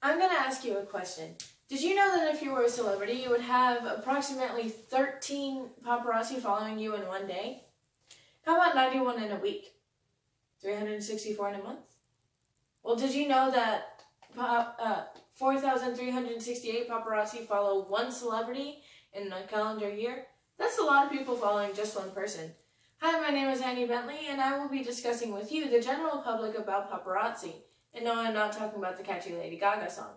I'm going to ask you a question. Did you know that if you were a celebrity, you would have approximately 13 paparazzi following you in one day? How about 91 in a week? 364 in a month? Well, did you know that 4,368 paparazzi follow one celebrity in a calendar year? That's a lot of people following just one person. Hi, my name is Annie Bentley, and I will be discussing with you, the general public, about paparazzi. And no, I'm not talking about the catchy Lady Gaga song.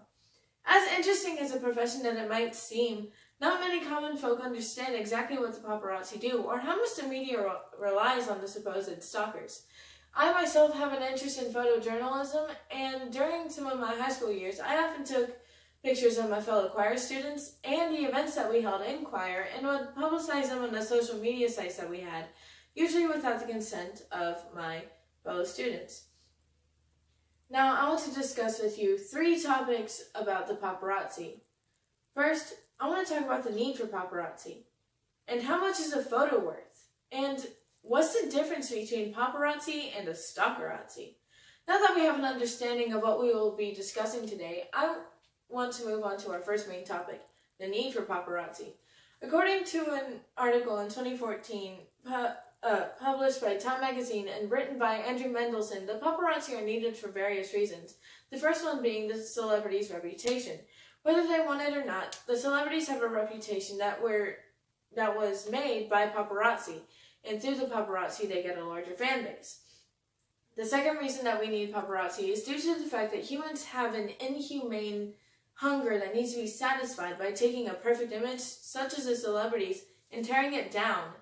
As interesting as a profession that it might seem, not many common folk understand exactly what the paparazzi do or how much the media relies on the supposed stalkers. I myself have an interest in photojournalism, and during some of my high school years, I often took pictures of my fellow choir students and the events that we held in choir and would publicize them on the social media sites that we had, usually without the consent of my fellow students. Now, I want to discuss with you 3 topics about the paparazzi. First, I want to talk about the need for paparazzi, and how much is a photo worth, and what's the difference between paparazzi and a stalkerazzi. Now that we have an understanding of what we will be discussing today, I want to move on to our first main topic, the need for paparazzi. According to an article in 2014, published by Time magazine and written by Andrew Mendelson, the paparazzi are needed for various reasons. The first one being the celebrity's reputation. Whether they want it or not, the celebrities have a reputation that was made by paparazzi, and through the paparazzi they get a larger fan base. The second reason that we need paparazzi is due to the fact that humans have an inhumane hunger that needs to be satisfied by taking a perfect image, such as the celebrities, and tearing it down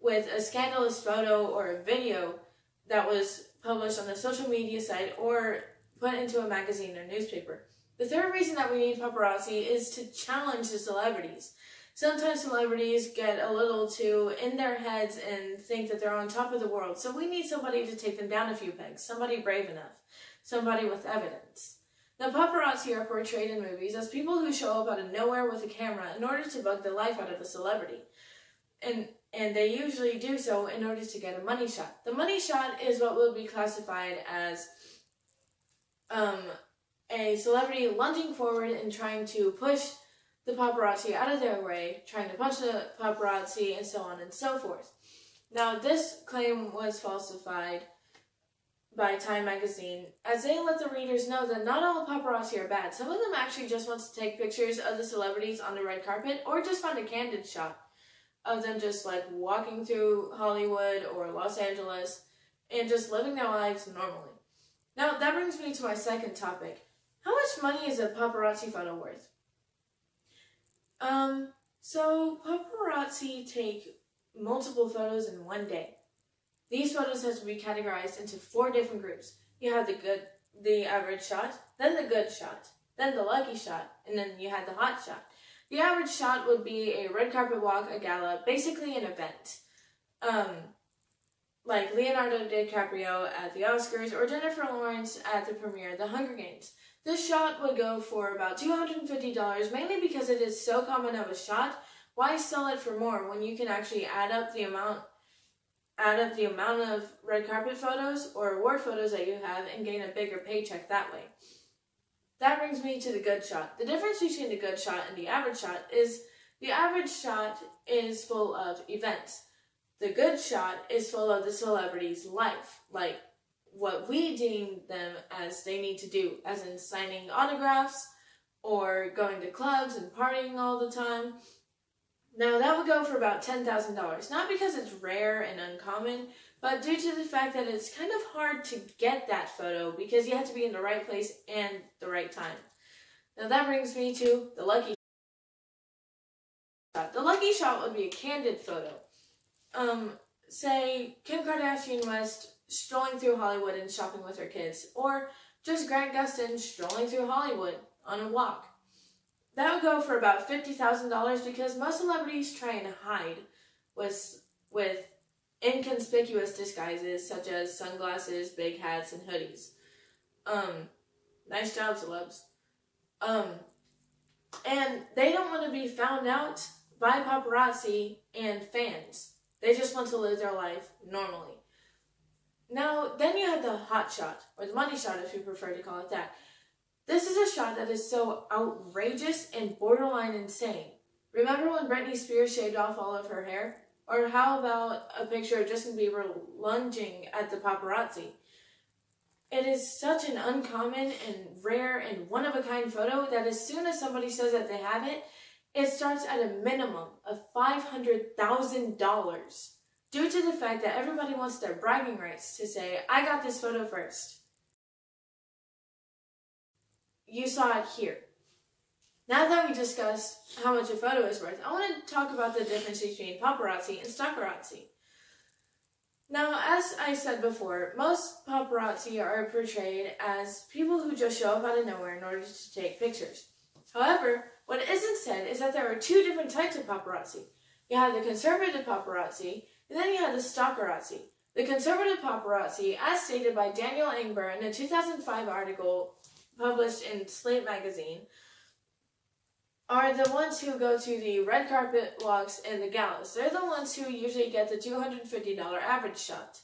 with a scandalous photo or a video that was published on a social media site or put into a magazine or newspaper. The third reason that we need paparazzi is to challenge the celebrities. Sometimes celebrities get a little too in their heads and think that they're on top of the world, so we need somebody to take them down a few pegs, somebody brave enough, somebody with evidence. Now, paparazzi are portrayed in movies as people who show up out of nowhere with a camera in order to bug the life out of a celebrity. And they usually do so in order to get a money shot. The money shot is what will be classified as a celebrity lunging forward and trying to push the paparazzi out of their way, trying to punch the paparazzi, and so on and so forth. Now, this claim was falsified by Time magazine, as they let the readers know that not all paparazzi are bad. Some of them actually just want to take pictures of the celebrities on the red carpet, or just find a candid shot of them just like walking through Hollywood or Los Angeles and just living their lives normally. Now, that brings me to my second topic. How much money is a paparazzi photo worth? So paparazzi take multiple photos in one day. These photos have to be categorized into 4 different groups. You have the average shot, then the good shot, then the lucky shot, and then you had the hot shot. The average shot would be a red carpet walk, a gala, basically an event. Like Leonardo DiCaprio at the Oscars or Jennifer Lawrence at the premiere of The Hunger Games. This shot would go for about $250, mainly because it is so common of a shot. Why sell it for more when you can actually add up the amount of red carpet photos or award photos that you have and gain a bigger paycheck that way? That brings me to the good shot. The difference between the good shot and the average shot is the average shot is full of events. The good shot is full of the celebrity's life, like what we deem them as they need to do, as in signing autographs or going to clubs and partying all the time. Now, that would go for about $10,000, not because it's rare and uncommon, but due to the fact that it's kind of hard to get that photo because you have to be in the right place and the right time. Now, that brings me to the lucky shot. The lucky shot would be a candid photo. Say Kim Kardashian West strolling through Hollywood and shopping with her kids, or just Grant Gustin strolling through Hollywood on a walk. That would go for about $50,000 because most celebrities try and hide with inconspicuous disguises such as sunglasses, big hats, and hoodies. Nice job, celebs. And they don't want to be found out by paparazzi and fans. They just want to live their life normally. Now, then you have the hot shot, or the money shot if you prefer to call it that. This is a shot that is so outrageous and borderline insane. Remember when Britney Spears shaved off all of her hair? Or how about a picture of Justin Bieber lunging at the paparazzi? It is such an uncommon and rare and one-of-a-kind photo that as soon as somebody says that they have it, it starts at a minimum of $500,000 due to the fact that everybody wants their bragging rights to say, I got this photo first. You saw it here. Now that we discussed how much a photo is worth, I want to talk about the difference between paparazzi and stalkerazzi. Now, as I said before, most paparazzi are portrayed as people who just show up out of nowhere in order to take pictures. However, what isn't said is that there are two different types of paparazzi. You have the conservative paparazzi, and then you have the stalkerazzi. The conservative paparazzi, as stated by Daniel Ingber in a 2005 article published in Slate magazine, are the ones who go to the red carpet walks and the galas. They're the ones who usually get the $250 average shot.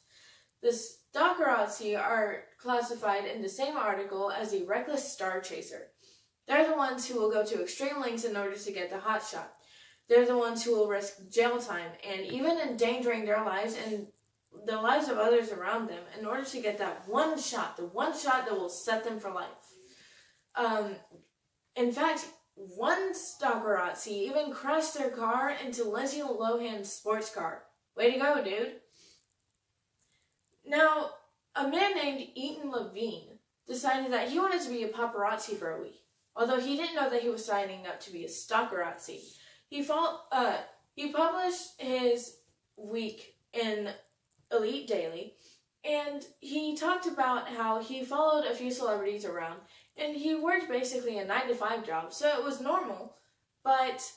The stalkerazzi are classified in the same article as the reckless star chaser. They're the ones who will go to extreme lengths in order to get the hot shot. They're the ones who will risk jail time and even endangering their lives and the lives of others around them in order to get that one shot, the one shot that will set them for life. In fact, one stalkerazzi even crashed their car into Lindsay Lohan's sports car. Way to go, dude. Now, a man named Eaton Levine decided that he wanted to be a paparazzi for a week, although he didn't know that he was signing up to be a stalkerazzi. He published his week in Elite Daily, and he talked about how he followed a few celebrities around, and he worked basically a 9-to-5 job, so it was normal, but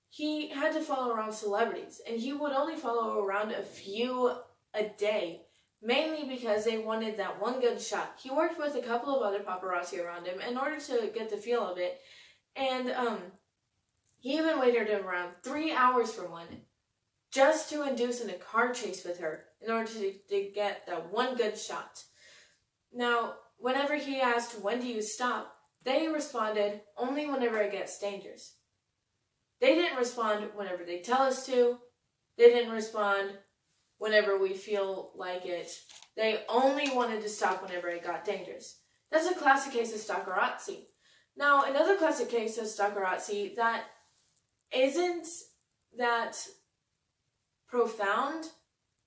he had to follow around celebrities, and he would only follow around a few a day, mainly because they wanted that one good shot. He worked with a couple of other paparazzi around him in order to get the feel of it, and he even waited around 3 hours for one, just to induce in a car chase with her in order to get that one good shot. Now, whenever he asked, when do you stop, they responded, only whenever it gets dangerous. They didn't respond whenever they tell us to. They didn't respond whenever we feel like it. They only wanted to stop whenever it got dangerous. That's a classic case of stalkerazzi. Now, another classic case of stalkerazzi that isn't that profound,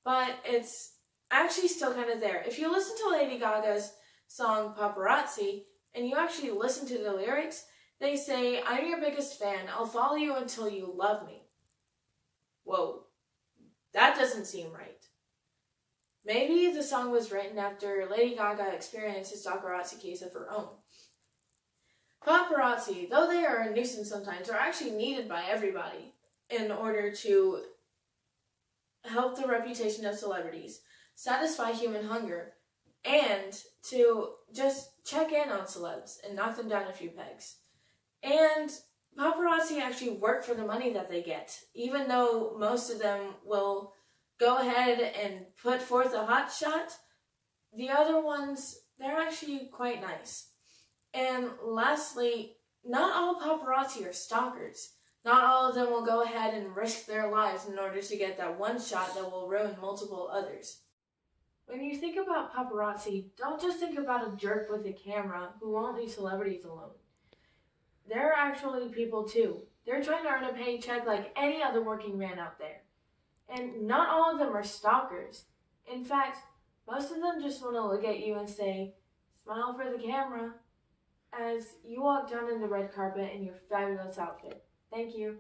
but it's actually still kind of there. If you listen to Lady Gaga's song Paparazzi, and you actually listen to the lyrics, they say, I'm your biggest fan, I'll follow you until you love me. Whoa, that doesn't seem right. Maybe the song was written after Lady Gaga experienced a stalkerazzi case of her own. Paparazzi, though they are a nuisance sometimes, are actually needed by everybody in order to help the reputation of celebrities, satisfy human hunger, and to just check in on celebs and knock them down a few pegs. And paparazzi actually work for the money that they get, even though most of them will go ahead and put forth a hot shot. The other ones, they're actually quite nice. And lastly, not all paparazzi are stalkers. Not all of them will go ahead and risk their lives in order to get that one shot that will ruin multiple others. When you think about paparazzi, don't just think about a jerk with a camera who won't leave celebrities alone. They're actually people too. They're trying to earn a paycheck like any other working man out there. And not all of them are stalkers. In fact, most of them just want to look at you and say, smile for the camera, as you walk down in the red carpet in your fabulous outfit. Thank you.